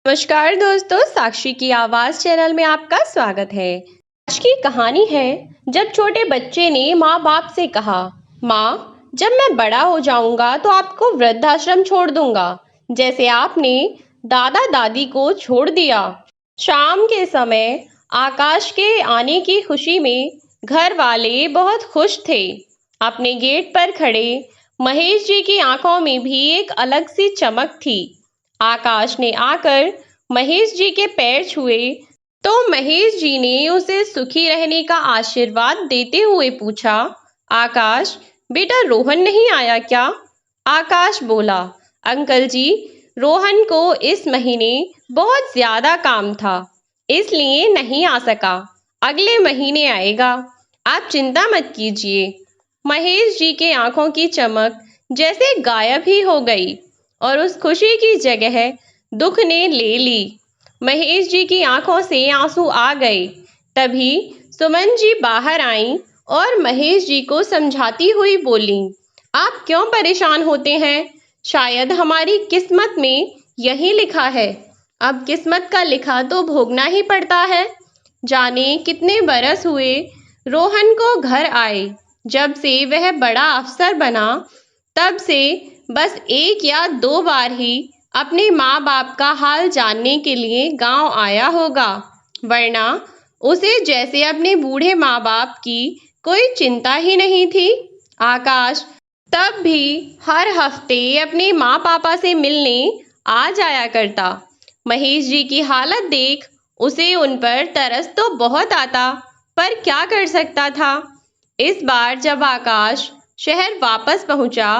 नमस्कार दोस्तों, साक्षी की आवाज़ चैनल में आपका स्वागत है। आज की कहानी है, जब छोटे बच्चे ने माँ बाप से कहा, माँ जब मैं बड़ा हो जाऊंगा तो आपको वृद्धाश्रम छोड़ दूंगा, जैसे आपने दादा दादी को छोड़ दिया। शाम के समय आकाश के आने की खुशी में घर वाले बहुत खुश थे। अपने गेट पर खड़े महेश जी की आंखों में भी एक अलग सी चमक थी। आकाश ने आकर महेश जी के पैर छुए तो महेश जी ने उसे सुखी रहने का आशीर्वाद देते हुए पूछा, आकाश बेटा रोहन नहीं आया क्या? आकाश बोला, अंकल जी रोहन को इस महीने बहुत ज्यादा काम था, इसलिए नहीं आ सका। अगले महीने आएगा, आप चिंता मत कीजिए। महेश जी के आंखों की चमक जैसे गायब ही हो गई और उस खुशी की जगह दुख ने ले ली। महेश जी की आंखों से आंसू आ गए। तभी सुमन जी बाहर आईं और महेश जी को समझाती हुई बोली, आप क्यों परेशान होते हैं? शायद हमारी किस्मत में यही लिखा है। अब किस्मत का लिखा तो भोगना ही पड़ता है। जाने कितने बरस हुए रोहन को घर आए। जब से वह बड़ा अफसर बना, तब से बस 1 या 2 बार ही अपने माँ बाप का हाल जानने के लिए गांव आया होगा, वरना उसे जैसे अपने बूढ़े माँ बाप की कोई चिंता ही नहीं थी। आकाश तब भी हर हफ्ते अपने माँ पापा से मिलने आ जाया करता। महेश जी की हालत देख उसे उन पर तरस तो बहुत आता, पर क्या कर सकता था। इस बार जब आकाश शहर वापस पहुंचा,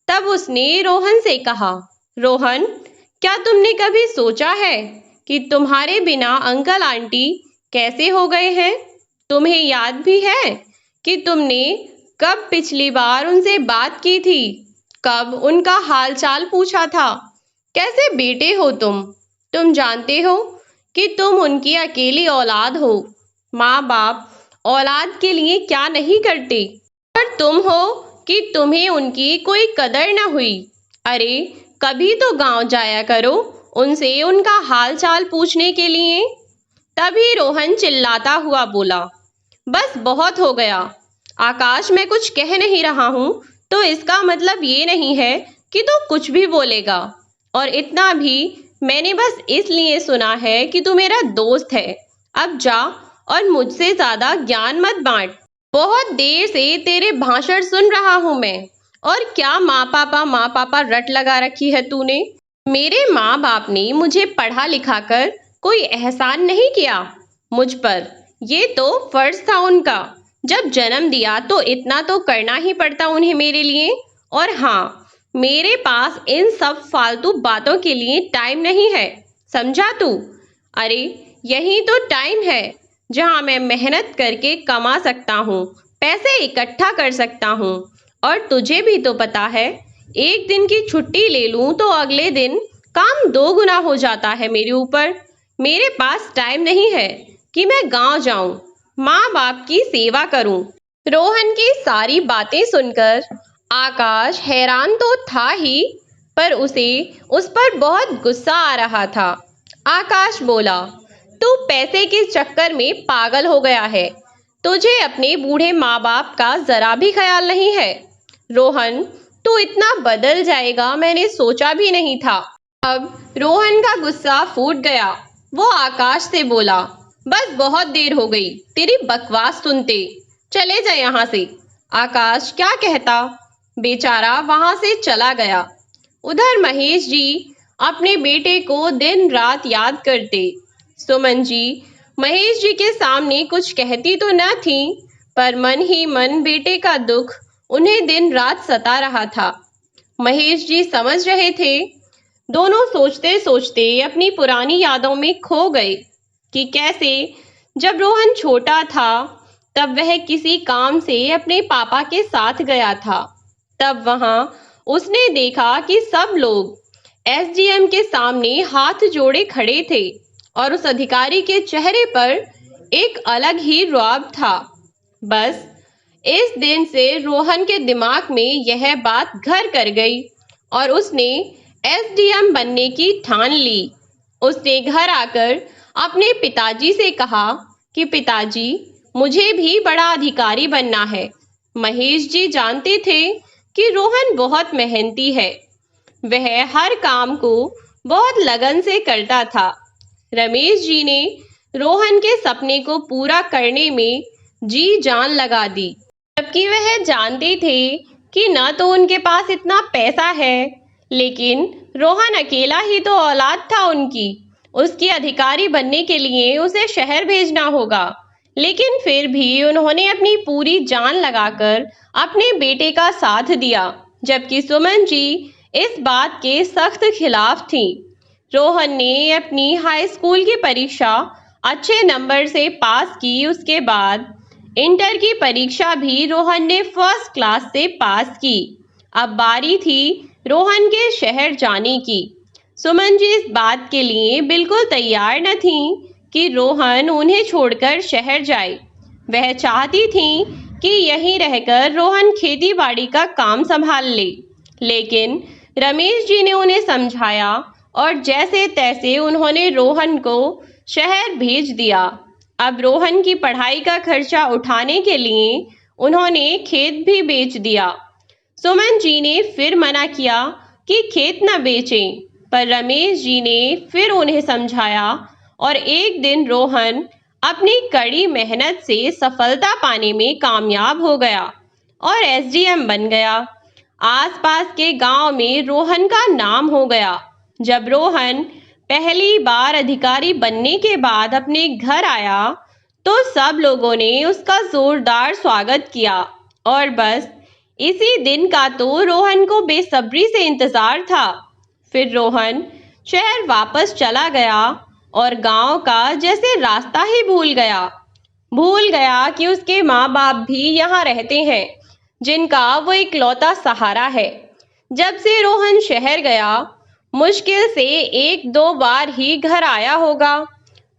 तब उसने रोहन से कहा, रोहन क्या तुमने कभी सोचा है कि तुम्हारे बिना अंकल आंटी कैसे हो गए हैं? तुम्हें याद भी है कि तुमने कब पिछली बार उनसे बात की थी, कब उनका हाल चाल पूछा था? कैसे बेटे हो तुम जानते हो कि तुम उनकी अकेली औलाद हो। माँ बाप औलाद के लिए क्या नहीं करते, पर तुम हो कि तुम्हें उनकी कोई कदर न हुई। अरे कभी तो गांव जाया करो, उनसे उनका हाल चाल पूछने के लिए। तभी रोहन चिल्लाता हुआ बोला, बस बहुत हो गया। आकाश मैं कुछ कह नहीं रहा हूँ तो इसका मतलब ये नहीं है कि तू कुछ भी बोलेगा, और इतना भी मैंने बस इसलिए सुना है कि तू मेरा दोस्त है। अब जा और मुझसे ज्यादा ज्ञान मत बांट। बहुत देर से तेरे भाषण सुन रहा हूं मैं। और क्या माँ पापा रट लगा रखी है तूने। मेरे माँ बाप ने मुझे पढ़ा लिखा कर कोई एहसान नहीं किया मुझ पर, ये तो फर्ज था उनका। जब जन्म दिया तो इतना तो करना ही पड़ता उन्हें मेरे लिए। और हाँ, मेरे पास इन सब फालतू बातों के लिए टाइम नहीं है, समझा तू? अरे यही तो टाइम है जहाँ मैं मेहनत करके कमा सकता हूँ, पैसे इकट्ठा कर सकता हूँ। और तुझे भी तो पता है, एक दिन की छुट्टी ले लूँ तो अगले दिन काम 2 गुना हो जाता है मेरे ऊपर। मेरे पास टाइम नहीं है कि मैं गांव जाऊं, माँ बाप की सेवा करूं। रोहन की सारी बातें सुनकर आकाश हैरान तो था ही, पर उसे उस पर बहुत गुस्सा आ रहा था। आकाश बोला, तू पैसे के चक्कर में पागल हो गया है। तुझे अपने बूढ़े माँ बाप का जरा भी ख्याल नहीं है। रोहन तू इतना बदल जाएगा मैंने सोचा भी नहीं था। अब रोहन का गुस्सा फूट गया। वो आकाश से बोला, बस बहुत देर हो गई तेरी बकवास सुनते, चले जा यहाँ से। आकाश क्या कहता, बेचारा वहां से चला गया। उधर महेश जी अपने बेटे को दिन रात याद करते। सुमन जी महेश जी के सामने कुछ कहती तो न थी, पर मन ही मन बेटे का दुख उन्हें दिन रात सता रहा था। महेश जी समझ रहे थे। दोनों सोचते सोचते अपनी पुरानी यादों में खो गए कि कैसे जब रोहन छोटा था तब वह किसी काम से अपने पापा के साथ गया था। तब वहां उसने देखा कि सब लोग एसडीएम के सामने हाथ जोड़े खड़े थे और उस अधिकारी के चेहरे पर एक अलग ही रौब था। बस इस दिन से रोहन के दिमाग में यह बात घर कर गई और उसने एसडीएम बनने की ठान ली। उसने घर आकर अपने पिताजी से कहा कि पिताजी, मुझे भी बड़ा अधिकारी बनना है। महेश जी जानते थे कि रोहन बहुत मेहनती है। वह हर काम को बहुत लगन से करता था। रमेश जी ने रोहन के सपने को पूरा करने में जी जान लगा दी, जबकि वह जानते थे कि न तो उनके पास इतना पैसा है, लेकिन रोहन अकेला ही तो औलाद था उनकी। उसकी अधिकारी बनने के लिए उसे शहर भेजना होगा। लेकिन फिर भी उन्होंने अपनी पूरी जान लगाकर अपने बेटे का साथ दिया, जबकि सुमन जी इस बात के सख्त खिलाफ थी। रोहन ने अपनी हाई स्कूल की परीक्षा अच्छे नंबर से पास की। उसके बाद इंटर की परीक्षा भी रोहन ने फर्स्ट क्लास से पास की। अब बारी थी रोहन के शहर जाने की। सुमन जी इस बात के लिए बिल्कुल तैयार न थी कि रोहन उन्हें छोड़कर शहर जाए। वह चाहती थी कि यहीं रहकर रोहन खेती बाड़ी का काम संभाल ले, लेकिन रमेश जी ने उन्हें समझाया और जैसे तैसे उन्होंने रोहन को शहर भेज दिया। अब रोहन की पढ़ाई का खर्चा उठाने के लिए उन्होंने खेत भी बेच दिया। सुमन जी ने फिर मना किया कि खेत न बेचें, पर रमेश जी ने फिर उन्हें समझाया और एक दिन रोहन अपनी कड़ी मेहनत से सफलता पाने में कामयाब हो गया और एसडीएम बन गया। आसपास के गांव में रोहन का नाम हो गया। जब रोहन पहली बार अधिकारी बनने के बाद अपने घर आया तो सब लोगों ने उसका जोरदार स्वागत किया और बस इसी दिन का तो रोहन को बेसब्री से इंतजार था। फिर रोहन शहर वापस चला गया और गांव का जैसे रास्ता ही भूल गया कि उसके माँ बाप भी यहाँ रहते हैं, जिनका वो इकलौता सहारा है। जब से रोहन शहर गया, मुश्किल से 1-2 बार ही घर आया होगा।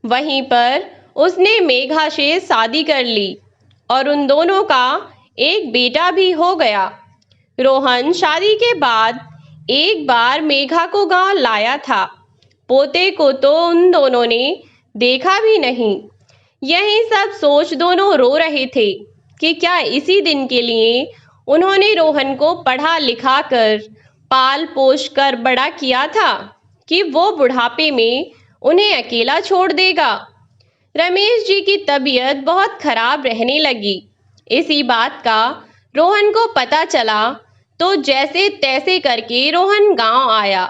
वहीं पर उसने मेघा से शादी कर ली और उन दोनों का एक बेटा भी हो गया। रोहन शादी के बाद एक बार मेघा को गांव लाया था। पोते को तो उन दोनों ने देखा भी नहीं। यही सब सोच दोनों रो रहे थे कि क्या इसी दिन के लिए उन्होंने रोहन को पढ़ा लिखा कर पाल पोष कर बड़ा किया था कि वो बुढ़ापे में उन्हें अकेला छोड़ देगा। रमेश जी की तबीयत बहुत खराब रहने लगी। इसी बात का रोहन को पता चला तो जैसे तैसे करके रोहन गांव आया।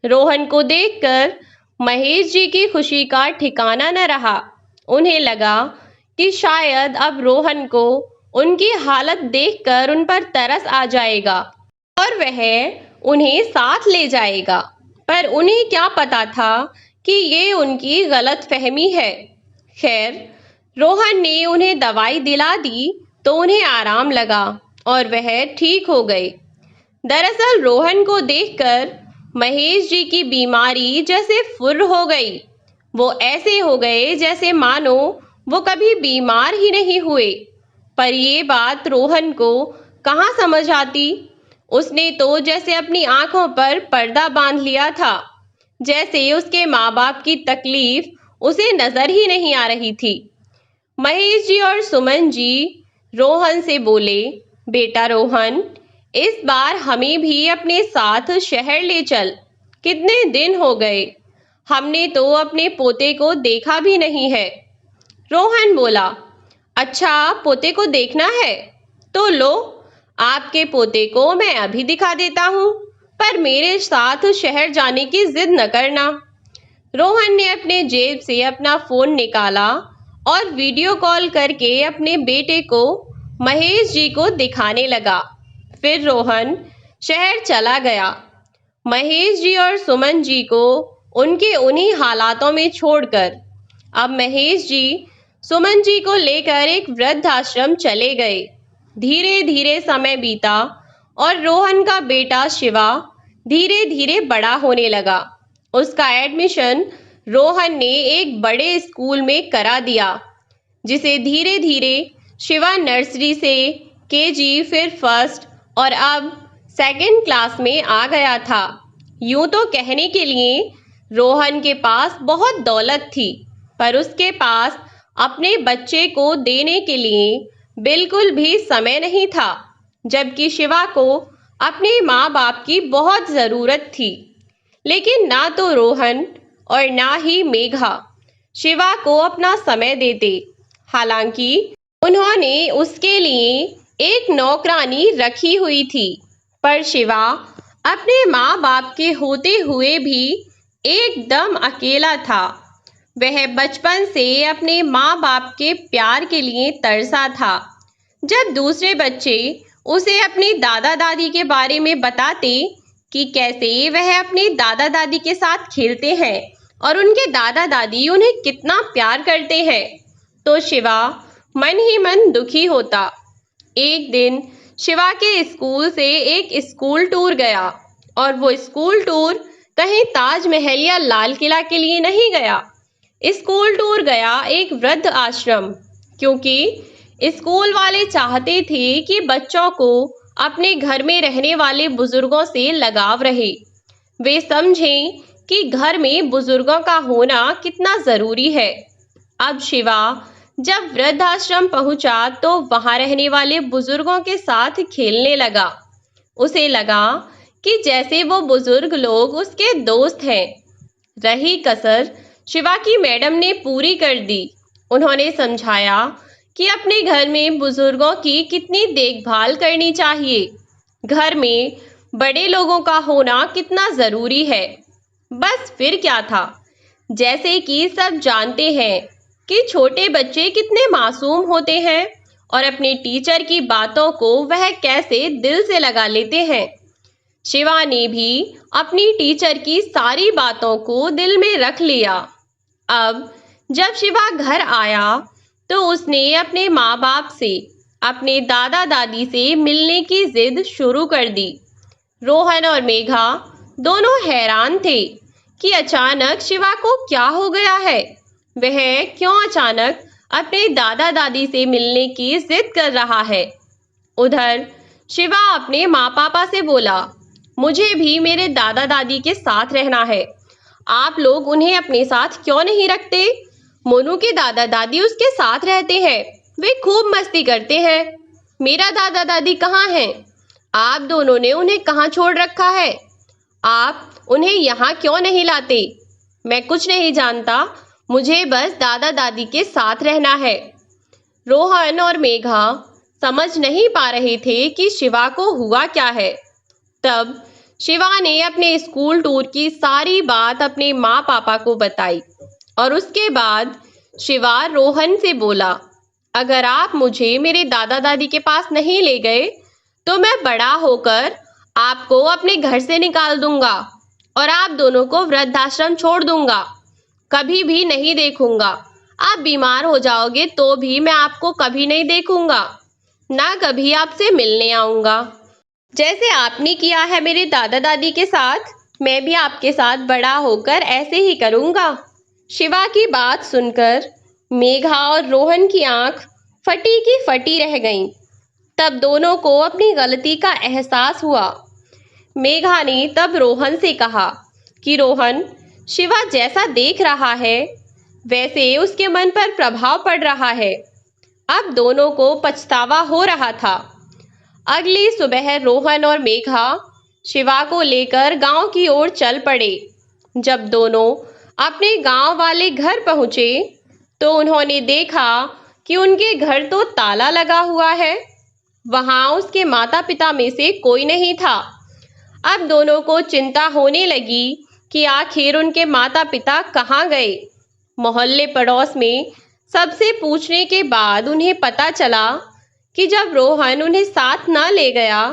रोहन को देखकर महेश जी की खुशी का ठिकाना न रहा। उन्हें लगा कि शायद अब रोहन को उनकी हालत देखकर उन पर तरस आ जाएगा और वह उन्हें साथ ले जाएगा। पर उन्हें क्या पता था कि ये उनकी गलतफहमी है। खैर, रोहन ने उन्हें दवाई दिला दी तो उन्हें आराम लगा और वह ठीक हो गए। दरअसल रोहन को देखकर महेश जी की बीमारी जैसे फुर्र हो गई। वो ऐसे हो गए जैसे मानो वो कभी बीमार ही नहीं हुए। पर ये बात रोहन को कहाँ समझ आती। उसने तो जैसे अपनी आंखों पर पर्दा बांध लिया था, जैसे उसके माँ बाप की तकलीफ उसे नजर ही नहीं आ रही थी। महेश जी और सुमन जी रोहन से बोले, बेटा रोहन, इस बार हमें भी अपने साथ शहर ले चल। कितने दिन हो गए, हमने तो अपने पोते को देखा भी नहीं है। रोहन बोला, अच्छा पोते को देखना है तो लो, आपके पोते को मैं अभी दिखा देता हूँ, पर मेरे साथ शहर जाने की जिद न करना। रोहन ने अपने जेब से अपना फोन निकाला और वीडियो कॉल करके अपने बेटे को महेश जी को दिखाने लगा। फिर रोहन शहर चला गया। महेश जी और सुमन जी को उनके उन्हीं हालातों में छोड़कर अब महेश जी सुमन जी को लेकर एक वृद्धाश्रम चले गए। धीरे धीरे समय बीता और रोहन का बेटा शिवा धीरे धीरे बड़ा होने लगा। उसका एडमिशन रोहन ने एक बड़े स्कूल में करा दिया, जिसे धीरे धीरे शिवा नर्सरी से केजी, फिर फर्स्ट और अब सेकंड क्लास में आ गया था। यूं तो कहने के लिए रोहन के पास बहुत दौलत थी, पर उसके पास अपने बच्चे को देने के लिए बिल्कुल भी समय नहीं था, जबकि शिवा को अपने माँ बाप की बहुत ज़रूरत थी। लेकिन ना तो रोहन और ना ही मेघा शिवा को अपना समय देते। हालांकि उन्होंने उसके लिए एक नौकरानी रखी हुई थी, पर शिवा अपने माँ बाप के होते हुए भी एकदम अकेला था। वह बचपन से अपने माँ बाप के प्यार के लिए तरसा था। जब दूसरे बच्चे उसे अपने दादा दादी के बारे में बताते कि कैसे वह अपने दादा दादी के साथ खेलते हैं और उनके दादा दादी उन्हें कितना प्यार करते हैं, तो शिवा मन ही मन दुखी होता। एक दिन शिवा के स्कूल से एक स्कूल टूर गया, और वो स्कूल टूर कहीं ताजमहल या लाल किला के लिए नहीं गया। स्कूल टूर गया एक वृद्ध आश्रम, क्योंकि स्कूल वाले चाहते थे कि बच्चों को अपने घर में रहने वाले बुजुर्गों से लगाव रहे। वे समझें कि घर में बुजुर्गों का होना कितना जरूरी है। अब शिवा जब वृद्धाश्रम पहुंचा तो वहां रहने वाले बुजुर्गों के साथ खेलने लगा। उसे लगा कि जैसे वो बुजुर्ग लोग उसके दोस्त हैं। रही कसर शिवा की मैडम ने पूरी कर दी। उन्होंने समझाया कि अपने घर में बुजुर्गों की कितनी देखभाल करनी चाहिए, घर में बड़े लोगों का होना कितना जरूरी है। बस फिर क्या था, जैसे कि सब जानते हैं कि छोटे बच्चे कितने मासूम होते हैं और अपने टीचर की बातों को वह कैसे दिल से लगा लेते हैं। शिवा ने भी अपनी टीचर की सारी बातों को दिल में रख लिया। अब जब शिवा घर आया तो उसने अपने माँ बाप से, अपने दादा दादी से मिलने की जिद शुरू कर दी। रोहन और मेघा दोनों हैरान थे कि अचानक शिवा को क्या हो गया है। वह क्यों अचानक अपने दादा दादी से मिलने की जिद कर रहा है। उधर शिवा अपने माँ पापा से बोला, मुझे भी मेरे दादा दादी के साथ रहना है। आप लोग उन्हें अपने साथ क्यों नहीं रखते? मोनू के दादा दादी उसके साथ रहते हैं, वे खूब मस्ती करते हैं। मेरा दादा दादी कहाँ हैं? आप दोनों ने उन्हें कहाँ छोड़ रखा है? आप उन्हें यहाँ क्यों नहीं लाते? मैं कुछ नहीं जानता, मुझे बस दादा दादी के साथ रहना है। रोहन और मेघा समझ नहीं पा रहे थे कि शिवा को हुआ क्या है। तब शिवा ने अपने स्कूल टूर की सारी बात अपने माँ पापा को बताई, और उसके बाद शिवा रोहन से बोला, अगर आप मुझे मेरे दादा दादी के पास नहीं ले गए तो मैं बड़ा होकर आपको अपने घर से निकाल दूंगा और आप दोनों को वृद्धाश्रम छोड़ दूंगा। कभी भी नहीं देखूंगा। आप बीमार हो जाओगे तो भी मैं आपको कभी नहीं देखूंगा, ना कभी आपसे मिलने आऊंगा। जैसे आपने किया है मेरे दादा दादी के साथ, मैं भी आपके साथ बड़ा होकर ऐसे ही करूंगा। शिवा की बात सुनकर मेघा और रोहन की आंख फटी की फटी रह गईं। तब दोनों को अपनी गलती का एहसास हुआ। मेघा ने तब रोहन से कहा कि रोहन, शिवा जैसा देख रहा है वैसे उसके मन पर प्रभाव पड़ रहा है। अब दोनों को पछतावा हो रहा था। अगली सुबह रोहन और मेघा शिवा को लेकर गांव की ओर चल पड़े। जब दोनों अपने गांव वाले घर पहुंचे तो उन्होंने देखा कि उनके घर तो ताला लगा हुआ है। वहां उसके माता पिता में से कोई नहीं था। अब दोनों को चिंता होने लगी कि आखिर उनके माता पिता कहाँ गए। मोहल्ले पड़ोस में सबसे पूछने के बाद उन्हें पता चला कि जब रोहन उन्हें साथ न ले गया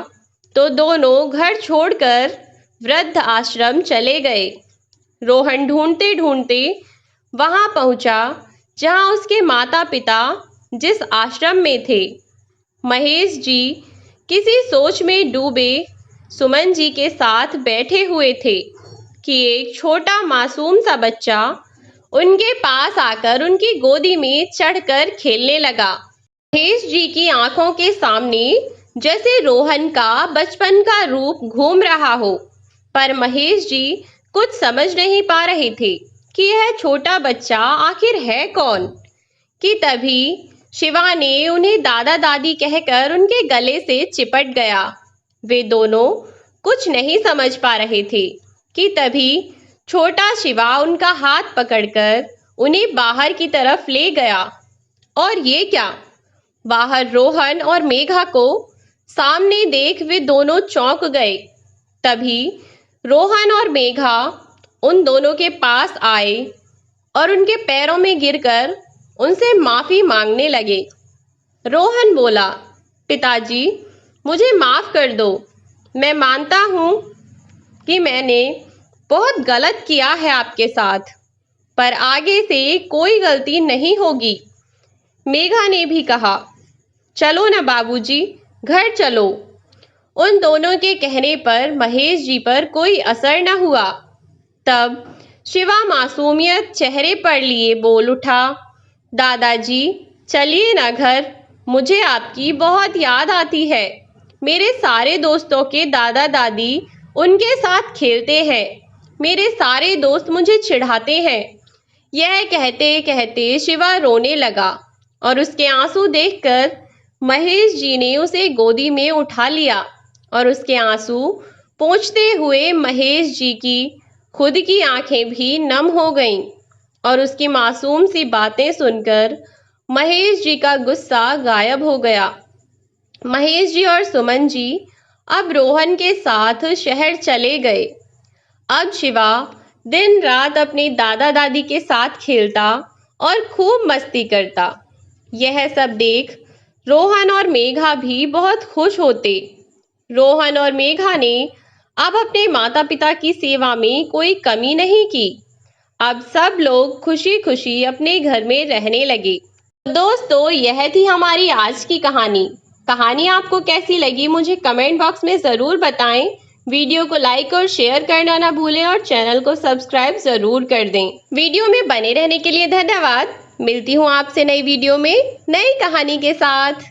तो दोनों घर छोड़कर वृद्ध आश्रम चले गए। रोहन ढूंढते ढूंढते वहां पहुंचा जहां उसके माता पिता जिस आश्रम में थे। महेश जी किसी सोच में डूबे सुमन जी के साथ बैठे हुए थे कि एक छोटा मासूम सा बच्चा उनके पास आकर उनकी गोदी में चढ़कर खेलने लगा। महेश जी की आंखों के सामने जैसे रोहन का बचपन का रूप घूम रहा हो, पर महेश जी कुछ समझ नहीं पा रहे थे कि यह छोटा बच्चा आखिर है कौन, कि तभी शिवा ने उन्हें दादा दादी कहकर उनके गले से चिपट गया। वे दोनों कुछ नहीं समझ पा रहे थे कि तभी छोटा शिवा उनका हाथ पकड़कर उन्हें बाहर की तरफ ले गया। और ये क्या, बाहर रोहन और मेघा को सामने देख वे दोनों चौंक गए। तभी रोहन और मेघा उन दोनों के पास आए और उनके पैरों में गिरकर उनसे माफी मांगने लगे। रोहन बोला, पिताजी मुझे माफ कर दो। मैं मानता हूँ कि मैंने बहुत गलत किया है आपके साथ, पर आगे से कोई गलती नहीं होगी। मेघा ने भी कहा, चलो ना बाबूजी, घर चलो। उन दोनों के कहने पर महेश जी पर कोई असर न हुआ। तब शिवा मासूमियत चेहरे पर लिए बोल उठा, दादाजी चलिए ना घर, मुझे आपकी बहुत याद आती है। मेरे सारे दोस्तों के दादा दादी उनके साथ खेलते हैं, मेरे सारे दोस्त मुझे चिढ़ाते हैं। यह कहते कहते शिवा रोने लगा और उसके आंसू देखकर महेश जी ने उसे गोदी में उठा लिया और उसके आंसू पोंछते हुए महेश जी की खुद की आंखें भी नम हो गईं और उसकी मासूम सी बातें सुनकर महेश जी का गुस्सा गायब हो गया। महेश जी और सुमन जी अब रोहन के साथ शहर चले गए। अब शिवा दिन रात अपने दादा दादी के साथ खेलता और खूब मस्ती करता। यह सब देख रोहन और मेघा भी बहुत खुश होते। रोहन और मेघा ने अब अपने माता पिता की सेवा में कोई कमी नहीं की। अब सब लोग खुशी खुशी अपने घर में रहने लगे। दोस्तों, यह थी हमारी आज की कहानी। कहानी आपको कैसी लगी मुझे कमेंट बॉक्स में ज़रूर बताएं। वीडियो को लाइक और शेयर करना ना भूलें और चैनल को सब्सक्राइब ज़रूर कर दें। वीडियो में बने रहने के लिए धन्यवाद। मिलती हूँ आपसे नई वीडियो में नई कहानी के साथ।